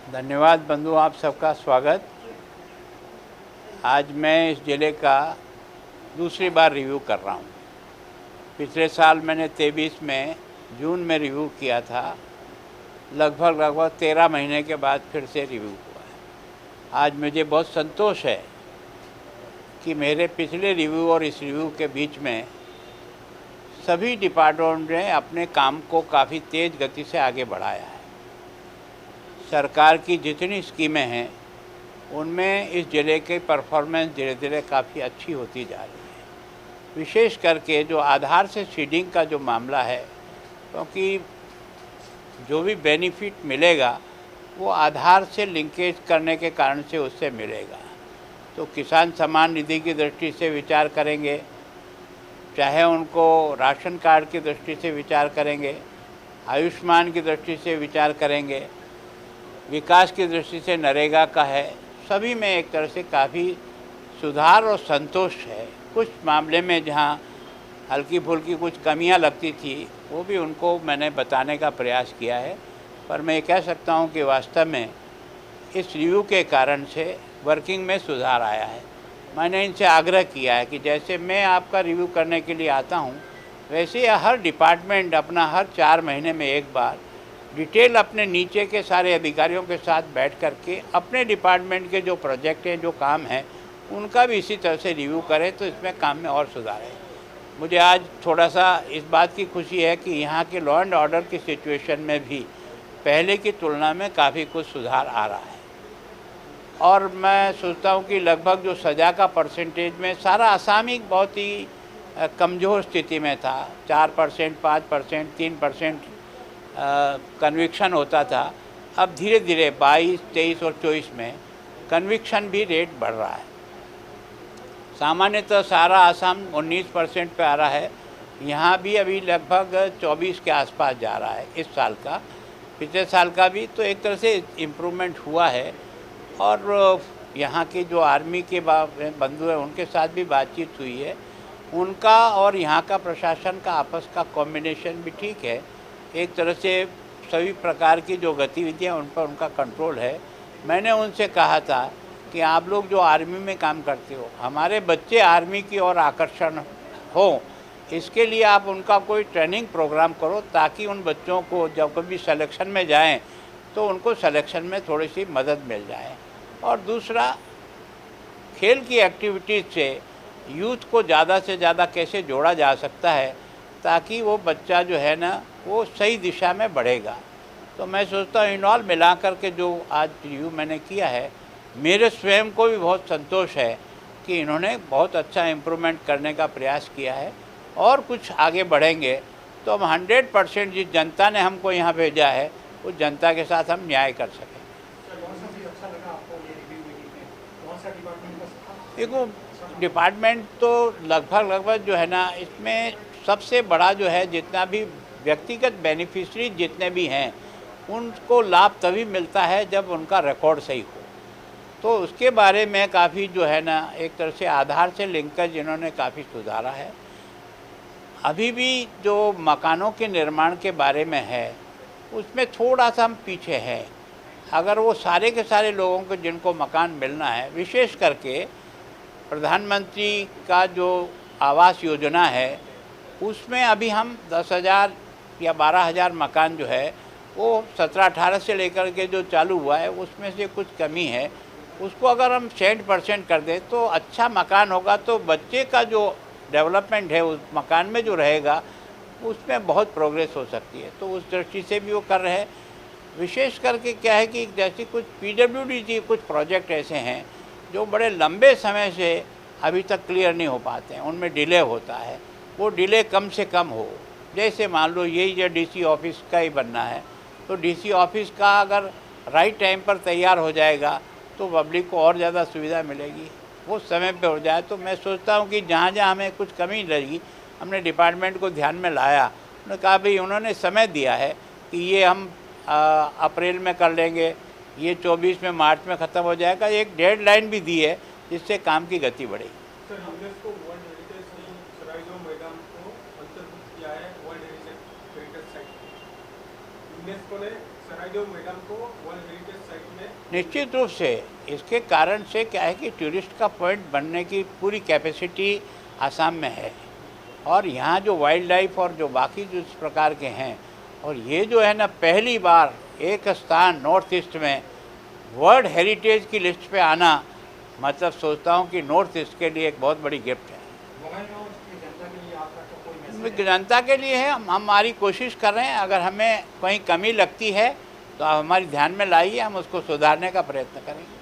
धन्यवाद बंधु, आप सबका स्वागत। आज मैं इस ज़िले का दूसरी बार रिव्यू कर रहा हूँ। पिछले साल मैंने 23 में जून में रिव्यू किया था। लगभग 13 महीने के बाद फिर से रिव्यू हुआ है। आज मुझे बहुत संतोष है कि मेरे पिछले रिव्यू और इस रिव्यू के बीच में सभी डिपार्टमेंट ने अपने काम को काफ़ी तेज़ गति से आगे बढ़ाया है। सरकार की जितनी स्कीमें हैं उनमें इस ज़िले की परफॉर्मेंस धीरे धीरे काफ़ी अच्छी होती जा रही है। विशेष करके जो आधार से सीडिंग का जो मामला है, क्योंकि जो भी बेनिफिट मिलेगा वो आधार से लिंकेज करने के कारण से उससे मिलेगा। तो किसान सम्मान निधि की दृष्टि से विचार करेंगे, चाहे उनको राशन कार्ड की दृष्टि से विचार करेंगे, आयुष्मान की दृष्टि से विचार करेंगे, विकास की दृष्टि से नरेगा का है, सभी में एक तरह से काफ़ी सुधार और संतोष है। कुछ मामले में जहाँ हल्की फुल्की कुछ कमियां लगती थी वो भी उनको मैंने बताने का प्रयास किया है। पर मैं ये कह सकता हूँ कि वास्तव में इस रिव्यू के कारण से वर्किंग में सुधार आया है। मैंने इनसे आग्रह किया है कि जैसे मैं आपका रिव्यू करने के लिए आता हूँ, वैसे हर डिपार्टमेंट अपना हर 4 महीने में एक बार डिटेल अपने नीचे के सारे अधिकारियों के साथ बैठ कर के अपने डिपार्टमेंट के जो प्रोजेक्ट हैं, जो काम हैं, उनका भी इसी तरह से रिव्यू करें तो इसमें काम में और सुधार है। मुझे आज थोड़ा सा इस बात की खुशी है कि यहाँ के लॉ एंड ऑर्डर की सिचुएशन में भी पहले की तुलना में काफ़ी कुछ सुधार आ रहा है। और मैं सोचता हूँ कि लगभग जो सज़ा का परसेंटेज में सारा आसामी बहुत ही कमज़ोर स्थिति में था। 4%, 5%, 3% कन्विक्शन होता था। अब धीरे धीरे 22, 23 और 24 में कन्विक्शन भी रेट बढ़ रहा है। सामान्यतः सारा आसाम 19% पे आ रहा है, यहाँ भी अभी लगभग 24 के आसपास जा रहा है इस साल का। पिछले साल का भी तो एक तरह से इम्प्रूवमेंट हुआ है। और यहाँ के जो आर्मी के बंधु हैं उनके साथ भी बातचीत हुई है। उनका और यहाँ का प्रशासन का आपस का कॉम्बिनेशन भी ठीक है। एक तरह से सभी प्रकार की जो गतिविधियाँ उन पर उनका कंट्रोल है। मैंने उनसे कहा था कि आप लोग जो आर्मी में काम करते हो, हमारे बच्चे आर्मी की ओर आकर्षण हो, इसके लिए आप उनका कोई ट्रेनिंग प्रोग्राम करो ताकि उन बच्चों को जब कभी सिलेक्शन में जाएं तो उनको सिलेक्शन में थोड़ी सी मदद मिल जाए। और दूसरा, खेल की एक्टिविटीज़ से यूथ को ज़्यादा से ज़्यादा कैसे जोड़ा जा सकता है ताकि वो बच्चा जो है ना वो सही दिशा में बढ़ेगा। तो मैं सोचता हूँ इन ऑल मिला कर के जो आज रिव्यू मैंने किया है, मेरे स्वयं को भी बहुत संतोष है कि इन्होंने बहुत अच्छा इम्प्रूवमेंट करने का प्रयास किया है। और कुछ आगे बढ़ेंगे तो हम 100% जिस जनता ने हमको यहाँ भेजा है उस जनता के साथ हम न्याय कर सकें। देखो, डिपार्टमेंट तो लगभग जो है ना, इसमें सबसे बड़ा जो है, जितना भी व्यक्तिगत बेनिफिशरी जितने भी हैं उनको लाभ तभी मिलता है जब उनका रिकॉर्ड सही हो। तो उसके बारे में काफ़ी जो है ना, एक तरह से आधार से लिंकेज इन्होंने काफ़ी सुधारा है। अभी भी जो मकानों के निर्माण के बारे में है उसमें थोड़ा सा हम पीछे हैं। अगर वो सारे के सारे लोगों को जिनको मकान मिलना है, विशेष करके प्रधानमंत्री का जो आवास योजना है उसमें अभी हम 10,000 या 12,000 मकान जो है वो 17-18 से लेकर के जो चालू हुआ है उसमें से कुछ कमी है। उसको अगर हम 60% कर दें तो अच्छा मकान होगा, तो बच्चे का जो डेवलपमेंट है उस मकान में जो रहेगा उसमें बहुत प्रोग्रेस हो सकती है। तो उस दृष्टि से भी वो कर रहे हैं। विशेष करके क्या है कि जैसे कुछ PWD के कुछ प्रोजेक्ट ऐसे हैं जो बड़े लंबे समय से अभी तक क्लियर नहीं हो पाते हैं, उनमें डिले होता है। वो डिले कम से कम हो। जैसे मान लो यही जो DC ऑफिस का ही बनना है, तो DC ऑफिस का अगर राइट टाइम पर तैयार हो जाएगा तो पब्लिक को और ज़्यादा सुविधा मिलेगी। वो समय पे हो जाए तो मैं सोचता हूँ कि जहाँ जहाँ हमें कुछ कमी लगी, हमने डिपार्टमेंट को ध्यान में लाया। उन्होंने कहा भाई, उन्होंने समय दिया है कि ये हम अप्रैल में कर लेंगे, ये 24 में, मार्च में ख़त्म हो जाएगा। एक डेडलाइन भी दी है जिससे काम की गति बढ़ेगी। सर, यूनेस्को वर्ल्ड हेरिटेज में सराइजो मैदान को अंतर्भुक्त किया है वर्ल्ड हेरिटेज साइट। यूनेस्को ने सराइजो सराइजो मैदान को वर्ल्ड हेरिटेज साइट में निश्चित रूप से इसके कारण से क्या है कि टूरिस्ट का पॉइंट बनने की पूरी कैपेसिटी आसाम में है, और यहाँ जो वाइल्ड लाइफ और जो बाकी जो इस प्रकार के हैं, और ये जो है ना पहली बार एक स्थान नॉर्थ ईस्ट में वर्ल्ड हेरिटेज की लिस्ट पे आना, मतलब सोचता हूँ कि नॉर्थ ईस्ट के लिए एक बहुत बड़ी गिफ्ट है। जनता के लिए है, हम हमारी कोशिश कर रहे हैं, अगर हमें कहीं कमी लगती है तो आप हमारी ध्यान में लाइए, हम उसको सुधारने का प्रयत्न करेंगे।